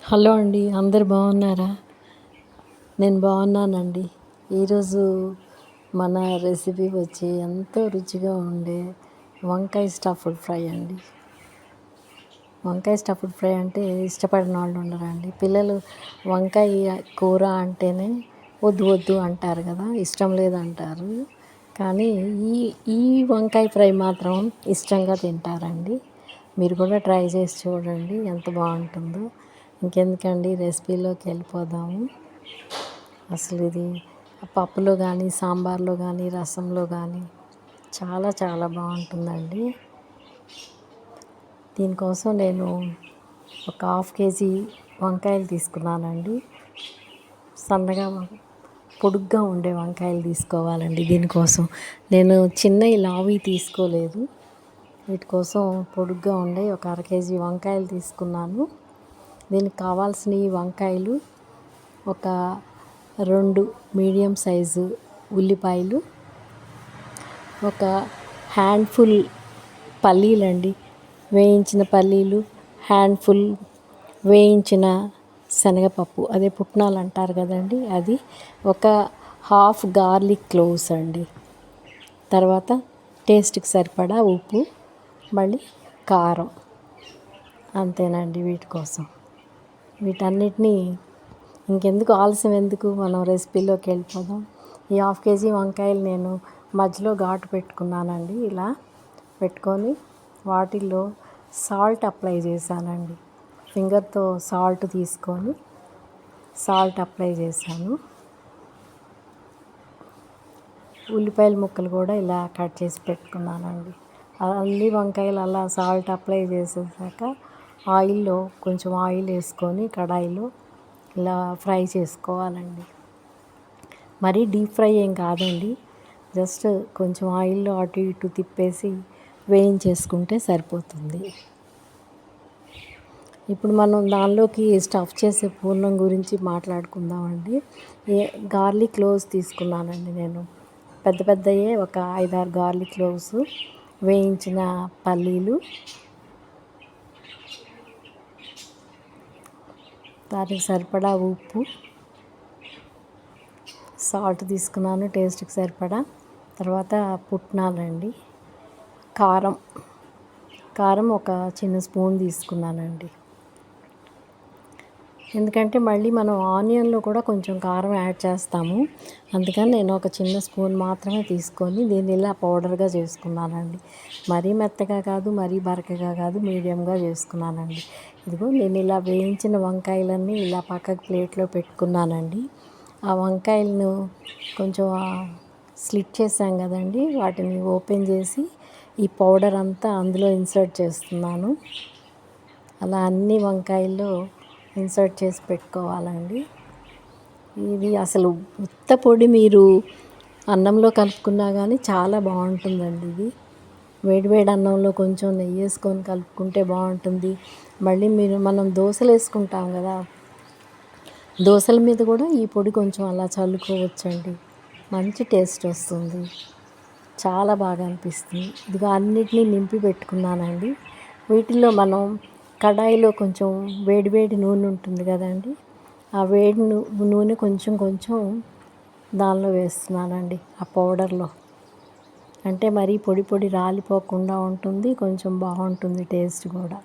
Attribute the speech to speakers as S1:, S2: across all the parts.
S1: Hello అండి, అందరు బాగున్నారా? నేను బాగున్నానండి. ఈరోజు మన రెసిపీ వచ్చి ఎంతో రుచిగా ఉండే వంకాయ స్టఫ్డ్ ఫ్రై అండి. వంకాయ స్టఫ్డ్ ఫ్రై అంటే ఇష్టపడిన వాళ్ళు ఉండరండి. పిల్లలు వంకాయ కూర అంటేనే వద్దు వద్దు అంటారు కదా, ఇష్టం లేదంటారు. కానీ ఈ ఈ వంకాయ ఫ్రై మాత్రం ఇష్టంగా తింటారండి. మీరు కూడా ట్రై చేసి చూడండి, ఎంత బాగుంటుందో. ఇంకెందుకండి, రెసిపీలోకి వెళ్ళిపోదాము. అసలు ఇది పప్పులో కానీ, సాంబార్లో కానీ, రసంలో కానీ చాలా చాలా బాగుంటుందండి. దీనికోసం నేను ఒక 1/2 కేజీ వంకాయలు తీసుకున్నానండి. సన్నగా పొడుగ్గా ఉండే వంకాయలు తీసుకోవాలండి. దీనికోసం నేను చిన్నవి లావి తీసుకోలేదు. వీటి కోసం పొడుగ్గా ఉండే ఒక 1/2 కేజీ వంకాయలు తీసుకున్నాను. దీనికి కావాల్సిన వంకాయలు, ఒక 2 మీడియం సైజు ఉల్లిపాయలు, ఒక హ్యాండ్ఫుల్ పల్లీలండి, వేయించిన పల్లీలు, హ్యాండ్ఫుల్ వేయించిన శనగపప్పు, అదే పుట్నాలు అంటారు కదండి, అది, ఒక 1/2 గార్లిక్ క్లోవ్స్ అండి. తర్వాత టేస్ట్కి సరిపడా ఉప్పు, మళ్ళీ కారం. అంతేనండి. వీటి కోసం వీటన్నిటినీ ఇంకెందుకు ఆలస్యం, ఎందుకు, మనం రెసిపీలోకి వెళ్ళిపోదాం. ఈ 1/2 కేజీ వంకాయలు నేను మధ్యలో ఘాటు పెట్టుకున్నానండి. ఇలా పెట్టుకొని వాటిల్లో సాల్ట్ అప్లై చేశానండి. ఫింగర్తో సాల్ట్ తీసుకొని సాల్ట్ అప్లై చేశాను. ఉల్లిపాయల ముక్కలు కూడా ఇలా కట్ చేసి పెట్టుకున్నానండి. అన్ని వంకాయలు అలా సాల్ట్ అప్లై చేసేసాక ఆయిల్లో కొంచెం ఆయిల్ వేసుకొని కడాయిలో ఇలా ఫ్రై చేసుకోవాలండి. మరీ డీప్ ఫ్రై ఏం కాదండి, జస్ట్ కొంచెం ఆయిల్లో అటు ఇటు తిప్పేసి వేయించేసుకుంటే సరిపోతుంది. ఇప్పుడు మనం దానిలోకి స్టఫ్ చేసే పూర్ణం గురించి మాట్లాడుకుందామండి. గార్లిక్ క్లోవ్స్ తీసుకున్నానండి నేను. పెద్ద పెద్దయే ఒక 5-6 గార్లిక్ క్లోవ్స్, వేయించిన పల్లీలు, దానికి సరిపడా ఉప్పు, సాల్ట్ తీసుకున్నాను టేస్ట్కి సరిపడా. తర్వాత పుట్నాలండి, కారం ఒక చిన్న స్పూన్ తీసుకున్నానండి. ఎందుకంటే మళ్ళీ మనం ఆనియన్లో కూడా కొంచెం కారం యాడ్ చేస్తాము, అందుకని నేను ఒక చిన్న స్పూన్ మాత్రమే తీసుకొని దీన్ని ఇలా పౌడర్గా చేసుకున్నానండి. మరీ మెత్తగా కాదు, మరీ బరకగా కాదు, మీడియంగా చేసుకున్నానండి. ఇదిగో నేను ఇలా వేయించిన వంకాయలన్నీ ఇలా పక్కకు ప్లేట్లో పెట్టుకున్నానండి. ఆ వంకాయలను కొంచెం స్లిట్ చేసాం కదండి, వాటిని ఓపెన్ చేసి ఈ పౌడర్ అంతా అందులో ఇన్సర్ట్ చేస్తున్నాను. అలా అన్ని వంకాయల్లో ఇన్సర్ట్ చేసి పెట్టుకోవాలండి. ఇది అసలు ఉత్త పొడి మీరు అన్నంలో కలుపుకున్నా కానీ చాలా బాగుంటుందండి. ఇది వేడివేడి అన్నంలో కొంచెం నెయ్యి వేసుకొని కలుపుకుంటే బాగుంటుంది. మళ్ళీ మనం దోశలు వేసుకుంటాం కదా, దోశల మీద కూడా ఈ పొడి కొంచెం అలా చల్లుకోవచ్చండి. మంచి టేస్ట్ వస్తుంది, చాలా బాగా అనిపిస్తుంది. ఇదిగో అన్నిటినీ నింపి పెట్టుకున్నానండి. వీటిల్లో మనం కడాయిలో కొంచెం వేడివేడి నూనె ఉంటుంది కదండి, ఆ వేడి నూనె కొంచెం కొంచెం దానిలో వేస్తున్నానండి, ఆ పౌడర్లో. అంటే మరీ పొడి పొడి రాలిపోకుండా ఉంటుంది, కొంచెం బాగుంటుంది టేస్ట్ కూడా.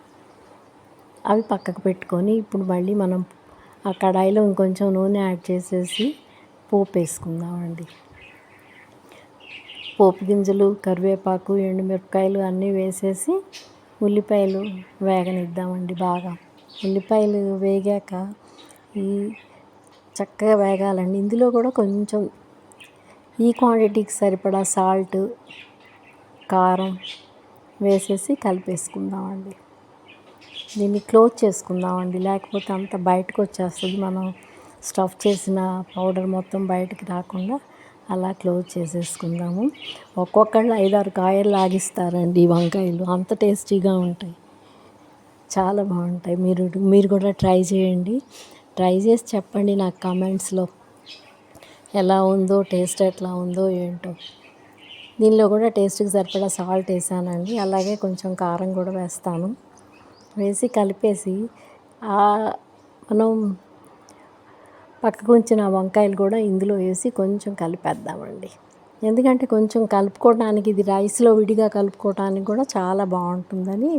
S1: అవి పక్కకు పెట్టుకొని ఇప్పుడు మళ్ళీ మనం ఆ కడాయిలో ఇంకొంచెం నూనె యాడ్ చేసేసి పోపు వేసుకుందామండి. పోపు గింజలు, కరివేపాకు, ఎండుమిరపకాయలు అన్నీ వేసేసి ఉల్లిపాయలు వేగనిద్దామండి బాగా. ఉల్లిపాయలు వేగాక ఈ చక్కగా వేగాలండి. ఇందులో కూడా కొంచెం ఈ క్వాంటిటీకి సరిపడా సాల్ట్, కారం వేసేసి కలిపేసుకుందామండి. దీన్ని క్లోజ్ చేసుకుందామండి, లేకపోతే అంత బయటకు వచ్చేస్తుంది. మనం స్టఫ్ చేసిన పౌడర్ మొత్తం బయటికి రాకుండా అలా క్లోజ్ చేసేసుకుందాము. ఒక్కొక్కళ్ళు 5-6 కాయలు లాగిస్తారండి ఈ వంకాయలు, అంత టేస్టీగా ఉంటాయి, చాలా బాగుంటాయి. మీరు కూడా ట్రై చేయండి. ట్రై చేసి చెప్పండి నాకు కామెంట్స్లో ఎలా ఉందో, టేస్ట్ ఎట్లా ఉందో ఏంటో. దీనిలో కూడా టేస్ట్కి సరిపడా సాల్ట్ వేసానండి, అలాగే కొంచెం కారం కూడా వేస్తాను. వేసి కలిపేసి మనం పక్కకు ఉంచిన వంకాయలు కూడా ఇందులో వేసి కొంచెం కలిపేద్దామండి. ఎందుకంటే కొంచెం కలుపుకోవడానికి, ఇది రైస్లో విడిగా కలుపుకోవడానికి కూడా చాలా బాగుంటుందని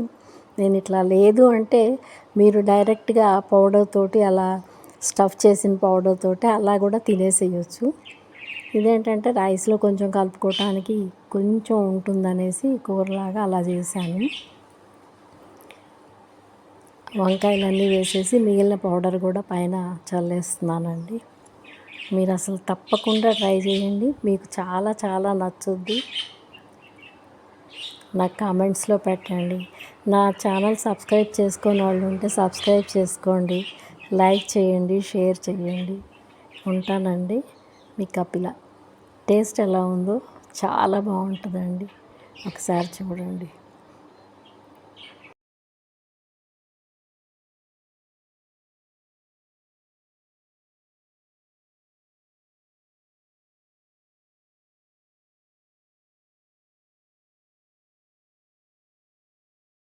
S1: నేను ఇట్లా. లేదు అంటే మీరు డైరెక్ట్గా పౌడర్ తోటి అలా స్టఫ్ చేసిన పౌడర్ తోటి అలా కూడా తినేసేయచ్చు. ఇదేంటంటే రైస్లో కొంచెం కలుపుకోవటానికి కొంచెం ఉంటుందనేసి కూరలాగా అలా చేశాను. వంకాయలన్నీ వేసేసి మిగిలిన పౌడర్ కూడా పైన చల్లేస్తున్నానండి. మీరు అసలు తప్పకుండా ట్రై చేయండి, మీకు చాలా చాలా నచ్చుద్ది. నాకు కామెంట్స్లో పెట్టండి. నా ఛానల్ సబ్స్క్రైబ్ చేసుకొని వాళ్ళు ఉంటే సబ్స్క్రైబ్ చేసుకోండి, లైక్ చేయండి, షేర్ చేయండి. ఉంటానండి. మీ కపిల. టేస్ట్ ఎలా ఉందో చాలా బాగుంటుందండి, ఒకసారి చూడండి.